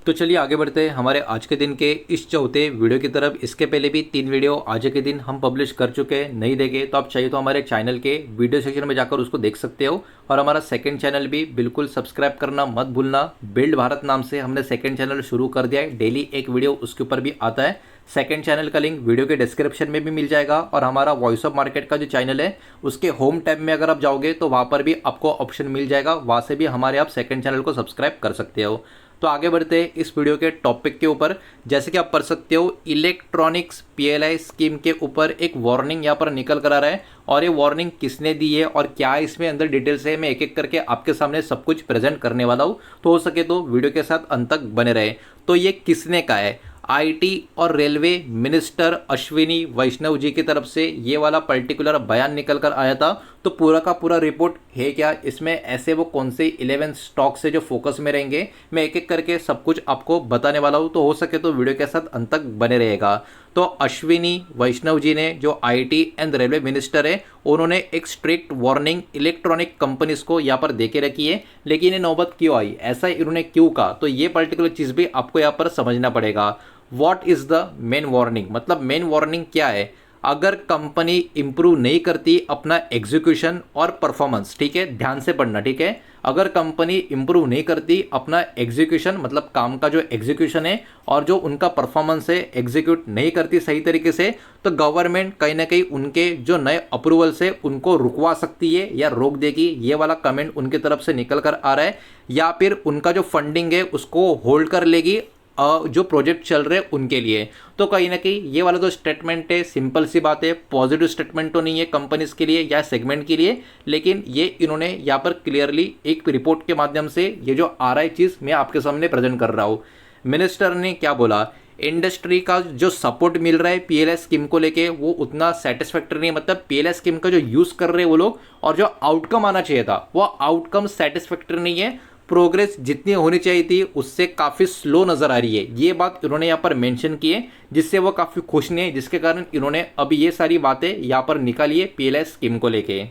तो चलिए आगे बढ़ते हैं हमारे आज के दिन के इस चौथे वीडियो की तरफ। इसके पहले भी 3 वीडियो आज के दिन हम पब्लिश कर चुके हैं, नहीं देखे तो आप चाहिए तो हमारे चैनल के वीडियो सेक्शन में जाकर उसको देख सकते हो। और हमारा सेकंड चैनल भी बिल्कुल सब्सक्राइब करना मत भूलना। बिल्ड भारत नाम से हमने सेकंड चैनल शुरू कर दिया है, डेली एक वीडियो उसके ऊपर भी आता है। सेकंड चैनल का लिंक वीडियो के डिस्क्रिप्शन में भी मिल जाएगा। और हमारा वॉइस ऑफ मार्केट का जो चैनल है उसके होम टैब में अगर आप जाओगे तो वहाँ पर भी आपको ऑप्शन मिल जाएगा, वहाँ से भी हमारे आप सेकंड चैनल को सब्सक्राइब कर सकते हो। तो आगे बढ़ते हैं इस वीडियो के टॉपिक के ऊपर। जैसे कि आप पढ़ सकते हो, इलेक्ट्रॉनिक्स पीएलआई स्कीम के ऊपर एक वार्निंग यहाँ पर निकल कर आ रहा है। और ये वार्निंग किसने दी है और क्या इसमें अंदर डिटेल्स है, मैं एक एक करके आपके सामने सब कुछ प्रेजेंट करने वाला हूँ। तो हो सके तो वीडियो के साथ अंत तक बने रहे। तो ये किसने कहा है? आईटी और रेलवे मिनिस्टर अश्विनी वैष्णव जी की तरफ से ये वाला पर्टिकुलर बयान निकल कर आया था। तो पूरा का पूरा रिपोर्ट है क्या, इसमें ऐसे वो कौन से 11 स्टॉक से जो फोकस में रहेंगे, मैं एक एक करके सब कुछ आपको बताने वाला हूँ। तो हो सके तो वीडियो के साथ अंत तक बने रहेगा। तो अश्विनी वैष्णव जी ने, जो आईटी एंड रेलवे मिनिस्टर है, उन्होंने एक स्ट्रिक्ट वार्निंग इलेक्ट्रॉनिक कंपनीज को यहाँ पर दे के रखी है। लेकिन ये नौबत क्यों आई, ऐसा इन्होंने क्यों कहा, तो ये पर्टिकुलर चीज़ भी आपको यहाँ पर समझना पड़ेगा। What is the main warning, मतलब मेन वार्निंग क्या है? अगर कंपनी इंप्रूव नहीं करती अपना एग्जीक्यूशन और परफॉर्मेंस, ठीक है, ध्यान से पढ़ना, ठीक है। अगर कंपनी इंप्रूव नहीं करती अपना एग्जीक्यूशन, मतलब काम का जो एग्जीक्यूशन है, और जो उनका परफॉर्मेंस है एग्जीक्यूट नहीं करती सही तरीके से, तो गवर्नमेंट कहीं ना कहीं उनके जो नए अप्रूवल्स है उनको रुकवा सकती है या रोक देगी। ये वाला कमेंट उनकी तरफ से निकल कर आ रहा है। या फिर उनका जो फंडिंग है उसको होल्ड कर लेगी जो प्रोजेक्ट चल रहे हैं उनके लिए। तो कहीं ना कहीं ये वाला जो स्टेटमेंट है, सिंपल सी बात है, पॉजिटिव स्टेटमेंट तो नहीं है कंपनीज के लिए या सेगमेंट के लिए, लेकिन ये इन्होंने यहाँ पर क्लियरली एक रिपोर्ट के माध्यम से ये जो आ रहा है चीज़ मैं आपके सामने प्रेजेंट कर रहा हूँ। मिनिस्टर ने क्या बोला? इंडस्ट्री का जो सपोर्ट मिल रहा है पीएलआई स्कीम को लेके वो उतना सेटिस्फैक्टरी नहीं, मतलब पीएलआई स्कीम का जो यूज़ कर रहे हैं वो लोग, और जो आउटकम आना चाहिए था वो आउटकम सेटिस्फैक्टरी नहीं है। प्रोग्रेस जितनी होनी चाहिए थी उससे काफ़ी स्लो नज़र आ रही है। ये बात इन्होंने यहाँ पर मेंशन की है, जिससे वो काफ़ी खुश नहीं है, जिसके कारण इन्होंने अभी ये सारी बातें यहाँ पर निकाली है पीएलआई स्कीम को लेके।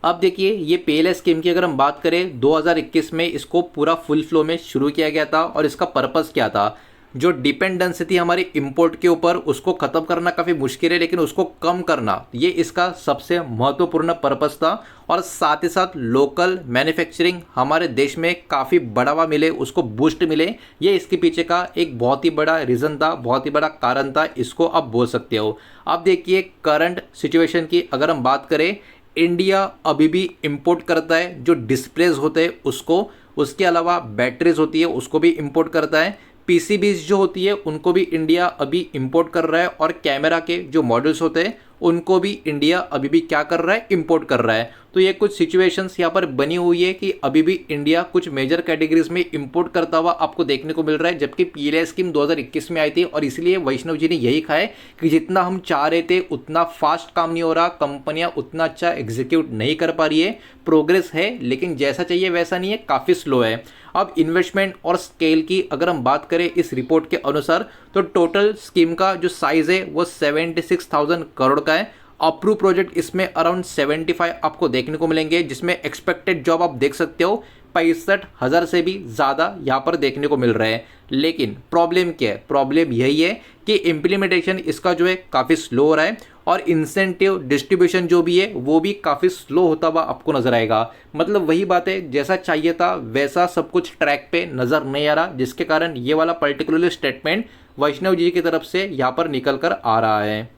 अब देखिए, ये पीएलआई स्कीम की अगर हम बात करें, 2021 में इसको पूरा फुल फ्लो में शुरू किया गया था। और इसका पर्पस क्या था? जो डिपेंडेंसी थी हमारी इंपोर्ट के ऊपर, उसको ख़त्म करना काफ़ी मुश्किल है, लेकिन उसको कम करना, ये इसका सबसे महत्वपूर्ण पर्पस था। और साथ ही साथ लोकल मैन्युफैक्चरिंग हमारे देश में काफ़ी बढ़ावा मिले, उसको बूस्ट मिले, ये इसके पीछे का एक बहुत ही बड़ा रीज़न था, बहुत ही बड़ा कारण था, इसको आप बोल सकते हो। अब देखिए करंट सिचुएशन की अगर हम बात करें, इंडिया अभी भी इंपोर्ट करता है जो डिस्प्लेज होते हैं उसको, उसके अलावा बैटरीज होती है उसको भी इंपोर्ट करता है, पीसीबीज जो होती है उनको भी इंडिया अभी इंपोर्ट कर रहा है, और कैमरा के जो मॉडल्स होते हैं उनको भी इंडिया अभी भी क्या कर रहा है? इंपोर्ट कर रहा है। तो ये कुछ सिचुएशंस यहाँ पर बनी हुई है कि अभी भी इंडिया कुछ मेजर कैटेगरीज में इंपोर्ट करता हुआ आपको देखने को मिल रहा है, जबकि पीएलआई स्कीम 2021 में आई थी। और इसलिए वैष्णव जी ने यही कहा है कि जितना हम चाह रहे थे उतना फास्ट काम नहीं हो रहा, कंपनियां उतना अच्छा एग्जीक्यूट नहीं कर पा रही है, प्रोग्रेस है लेकिन जैसा चाहिए वैसा नहीं है, काफ़ी स्लो है। अब इन्वेस्टमेंट और स्केल की अगर हम बात करें इस रिपोर्ट के अनुसार, तो टोटल स्कीम का जो साइज है वो 76,000 करोड़ का है। अप्रूव प्रोजेक्ट इसमें अराउंड 75 आपको देखने को मिलेंगे, जिसमें एक्सपेक्टेड जॉब आप देख सकते हो 65,000 से भी ज़्यादा यहाँ पर देखने को मिल रहे हैं। लेकिन प्रॉब्लम क्या है? प्रॉब्लम यही है कि इम्प्लीमेंटेशन इसका जो है काफ़ी स्लो हो रहा है, और इंसेंटिव डिस्ट्रीब्यूशन जो भी है वो भी काफ़ी स्लो होता हुआ आपको नजर आएगा। मतलब वही बात है, जैसा चाहिए था वैसा सब कुछ ट्रैक पे नज़र नहीं आ रहा, जिसके कारण ये वाला पर्टिकुलर स्टेटमेंट वैष्णव जी की तरफ से यहाँ पर निकल कर आ रहा है।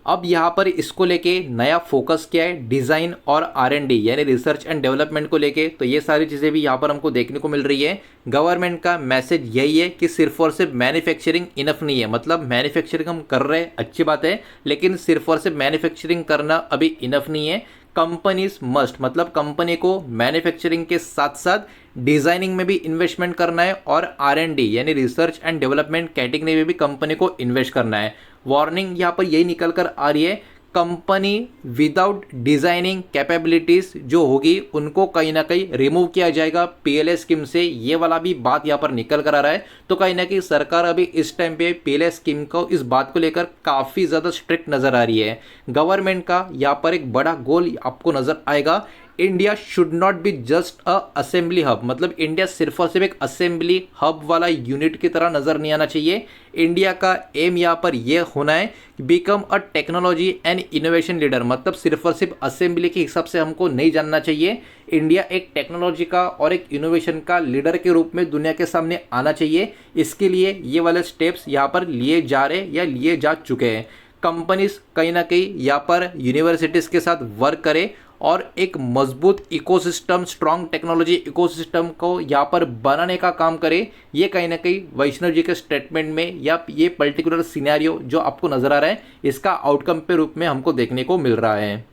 अब यहाँ पर इसको लेके नया फोकस क्या है? डिज़ाइन और आर&डी यानी रिसर्च एंड डेवलपमेंट को लेके। तो ये सारी चीज़ें भी यहाँ पर हमको देखने को मिल रही है। गवर्नमेंट का मैसेज यही है कि सिर्फ और सिर्फ मैन्युफैक्चरिंग इनफ नहीं है, मतलब मैन्युफैक्चरिंग हम कर रहे हैं अच्छी बात है, लेकिन सिर्फ और सिर्फ मैन्युफैक्चरिंग करना अभी इनफ नहीं है। कंपनीज मस्ट, मतलब कंपनी को मैन्युफैक्चरिंग के साथ साथ डिज़ाइनिंग में भी इन्वेस्टमेंट करना है, और आर&डी यानी रिसर्च एंड डेवलपमेंट कैटेगरी में भी कंपनी को इन्वेस्ट करना है। वार्निंग यहाँ पर यही निकल कर आ रही है, कंपनी विदाउट डिजाइनिंग कैपेबिलिटीज जो होगी उनको कहीं ना कहीं रिमूव किया जाएगा पीएलआई स्कीम से। ये वाला भी बात यहाँ पर निकल कर आ रहा है। तो कहीं ना कहीं सरकार अभी इस टाइम पे पीएलआई स्कीम को, इस बात को लेकर काफ़ी ज़्यादा स्ट्रिक्ट नज़र आ रही है। गवर्नमेंट का यहाँ पर एक बड़ा गोल आपको नज़र आएगा, India should not be just a assembly hub, मतलब इंडिया सिर्फ और सिर्फ एक असेंबली हब वाला यूनिट की तरह नज़र नहीं आना चाहिए। इंडिया का एम यहाँ पर यह होना है become a technology and innovation leader, मतलब सिर्फ और सिर्फ असेंबली के हिसाब से हमको नहीं जानना चाहिए। इंडिया एक टेक्नोलॉजी का और एक इनोवेशन का लीडर के रूप में दुनिया के सामने आना चाहिए। इसके लिए ये वाले स्टेप्स यहाँ पर लिए जा रहे या लिए जा चुके हैं। कंपनीज कहीं ना कहीं यहाँ पर यूनिवर्सिटीज़ के साथ वर्क करें और एक मजबूत इकोसिस्टम, स्ट्रॉन्ग टेक्नोलॉजी इकोसिस्टम को यहाँ पर बनाने का काम करे। ये कहीं ना कहीं वैष्णव जी के स्टेटमेंट में या ये पर्टिकुलर सिनेरियो जो आपको नज़र आ रहा है इसका आउटकम के रूप में हमको देखने को मिल रहा है।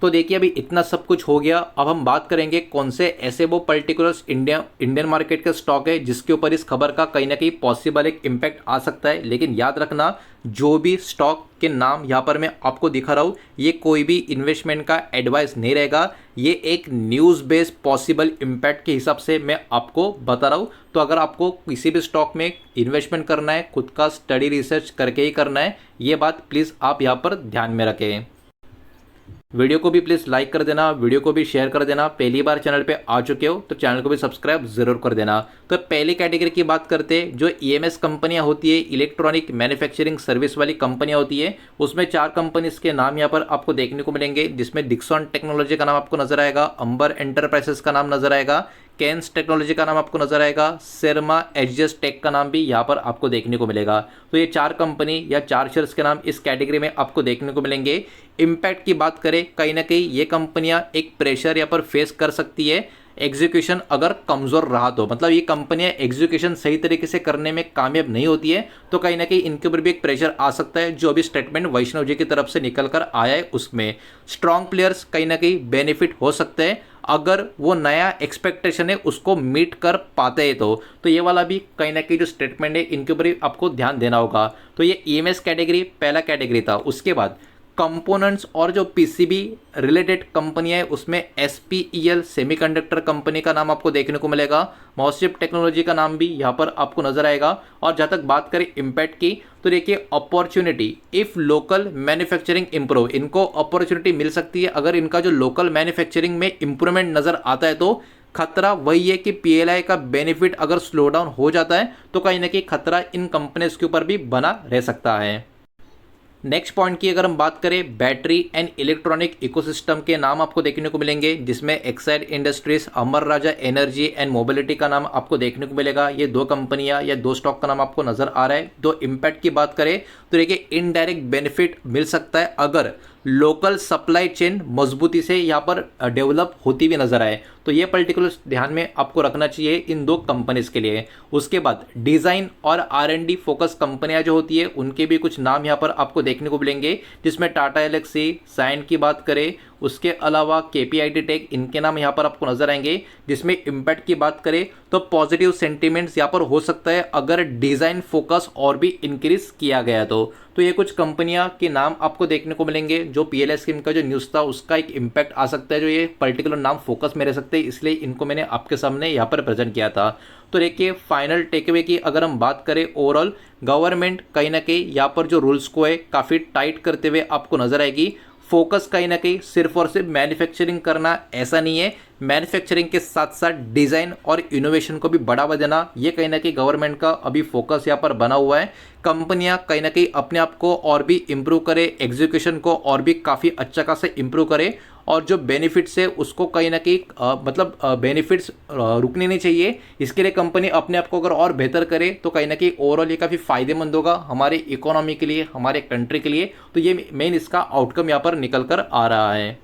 तो देखिए अभी इतना सब कुछ हो गया, अब हम बात करेंगे कौन से ऐसे वो पर्टिकुलर इंडियन मार्केट का स्टॉक है जिसके ऊपर इस खबर का कहीं ना कहीं पॉसिबल एक इम्पैक्ट आ सकता है। लेकिन याद रखना, जो भी स्टॉक के नाम यहाँ पर मैं आपको दिखा रहा हूँ ये कोई भी इन्वेस्टमेंट का एडवाइस नहीं रहेगा, ये एक न्यूज़ बेस्ड पॉसिबल इम्पैक्ट के हिसाब से मैं आपको बता रहा हूँ। तो अगर आपको किसी भी स्टॉक में इन्वेस्टमेंट करना है खुद का स्टडी रिसर्च करके ही करना है, ये बात प्लीज़ आप यहाँ पर ध्यान में रखें। वीडियो को भी प्लीज़ लाइक कर देना, वीडियो को भी शेयर कर देना। पहली बार चैनल पे आ चुके हो तो चैनल को भी सब्सक्राइब जरूर कर देना। तो पहली कैटेगरी की बात करते हैं, जो ईएमएस कंपनियां होती है, इलेक्ट्रॉनिक मैन्युफैक्चरिंग सर्विस वाली कंपनियां होती है, उसमें 4 कंपनीज के नाम यहाँ पर आपको देखने को मिलेंगे, जिसमें डिक्सन टेक्नोलॉजी का नाम आपको नजर आएगा, अंबर एंटरप्राइजेस का नाम नजर आएगा, कैंस टेक्नोलॉजी का नाम आपको नजर आएगा, सेरमा एचजीएस टेक का नाम भी यहाँ पर आपको देखने को मिलेगा। तो ये 4 कंपनी या 4 शेयर्स के नाम इस कैटेगरी में आपको देखने को मिलेंगे। इम्पैक्ट की बात करें, कहीं ना कहीं ये कंपनियां एक प्रेशर यहाँ पर फेस कर सकती है एग्जीक्यूशन अगर कमज़ोर रहा तो, मतलब ये कंपनियां एग्जीक्यूशन सही तरीके से करने में कामयाब नहीं होती है तो कहीं ना कहीं इनके ऊपर भी एक प्रेशर आ सकता है, जो अभी स्टेटमेंट वैष्णव जी की तरफ से निकल कर आया है उसमें। स्ट्रॉन्ग प्लेयर्स कहीं ना कहीं बेनिफिट हो सकते हैं अगर वो नया एक्सपेक्टेशन है उसको मीट कर पाते हैं तो ये वाला भी कहीं ना कहीं जो स्टेटमेंट है इनके ऊपर आपको ध्यान देना होगा। तो ये ईएमएस कैटेगरी पहला कैटेगरी था। उसके बाद कंपोनेंट्स और जो पीसीबी रिलेटेड कंपनियां है उसमें एसपीईएल सेमीकंडक्टर कंपनी का नाम आपको देखने को मिलेगा, मॉसिप टेक्नोलॉजी का नाम भी यहाँ पर आपको नजर आएगा। और जहाँ तक बात करें इम्पैक्ट की तो देखिए opportunity if local manufacturing improve, इनको अपॉर्चुनिटी मिल सकती है अगर इनका जो लोकल मैन्युफैक्चरिंग में इंप्रूवमेंट नजर आता है। तो खतरा वही है कि पीएलआई का बेनिफिट अगर स्लो डाउन हो जाता है तो कहीं ना कहीं खतरा इन कंपनीज के ऊपर भी बना रह सकता है। नेक्स्ट पॉइंट की अगर हम बात करें, बैटरी एंड इलेक्ट्रॉनिक इकोसिस्टम के नाम आपको देखने को मिलेंगे, जिसमें Exide industries, Amar Raja energy and mobility का नाम आपको देखने को मिलेगा। ये 2 कंपनियां या 2 स्टॉक का नाम आपको नजर आ रहा है। तो इम्पैक्ट की बात करें तो देखिए इनडायरेक्ट बेनिफिट मिल सकता है अगर लोकल सप्लाई चेन मजबूती से यहाँ पर डेवलप होती हुई नजर आए, तो ये पर्टिकुलर ध्यान में आपको रखना चाहिए इन 2 कंपनीज के लिए। उसके बाद डिजाइन और आरएनडी फोकस कंपनियां जो होती है उनके भी कुछ नाम यहाँ पर आपको देखने को मिलेंगे, जिसमें टाटा एलेक्सी, साइन की बात करें, उसके अलावा केपीआईटी टेक, इनके नाम यहाँ पर आपको नजर आएंगे। जिसमें इम्पैक्ट की बात करें तो पॉजिटिव सेंटीमेंट्स यहाँ पर हो सकता है अगर डिजाइन फोकस और भी इंक्रीज किया गया तो ये कुछ कंपनियां के नाम आपको देखने को मिलेंगे जो पीएलआई स्कीम का जो न्यूज़ था उसका एक इम्पैक्ट आ सकता है, जो ये पर्टिकुलर नाम फोकस में रह सकते हैं, इसलिए इनको मैंने आपके सामने यहाँ पर प्रेजेंट किया था। तो देखिए फाइनल टेकअवे की अगर हम बात करें, ओवरऑल गवर्नमेंट कहीं ना कहीं यहाँ पर जो रूल्स को है काफ़ी टाइट करते हुए आपको नजर आएगी। फोकस कहीं ना कहीं सिर्फ और सिर्फ मैन्युफैक्चरिंग करना ऐसा नहीं है, मैन्युफैक्चरिंग के साथ साथ डिज़ाइन और इनोवेशन को भी बढ़ावा देना, ये कहीं ना कहीं गवर्नमेंट का अभी फोकस यहाँ पर बना हुआ है। कंपनियां कहीं ना कहीं अपने आप को और भी इम्प्रूव करे, एग्जीक्यूशन को और भी काफ़ी अच्छा खासा इम्प्रूव करे, और जो बेनिफिट्स है उसको कहीं ना कहीं बेनिफिट्स रुकने नहीं चाहिए। इसके लिए कंपनी अपने आप को अगर और बेहतर करे तो कहीं ना कहीं ओवरऑल ये काफ़ी फायदेमंद होगा हमारे इकोनॉमी के लिए, हमारे कंट्री के लिए। तो ये मेन इसका आउटकम यहाँ पर निकल कर आ रहा है।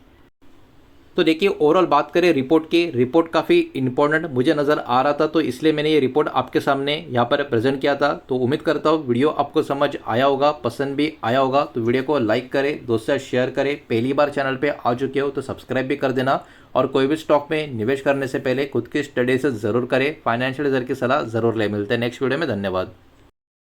तो देखिए ओवरऑल बात करें रिपोर्ट की, रिपोर्ट काफ़ी इंपॉर्टेंट मुझे नज़र आ रहा था, तो इसलिए मैंने ये रिपोर्ट आपके सामने यहाँ पर प्रेजेंट किया था। तो उम्मीद करता हूँ वीडियो आपको समझ आया होगा, पसंद भी आया होगा। तो वीडियो को लाइक करें, दोस्तों से शेयर करें, पहली बार चैनल पे आ चुके हो तो सब्सक्राइब भी कर देना, और कोई भी स्टॉक में निवेश करने से पहले खुद की स्टडी से ज़रूर करें, फाइनेंशियल की सलाह ज़रूर ले। मिलते हैं नेक्स्ट वीडियो में, धन्यवाद।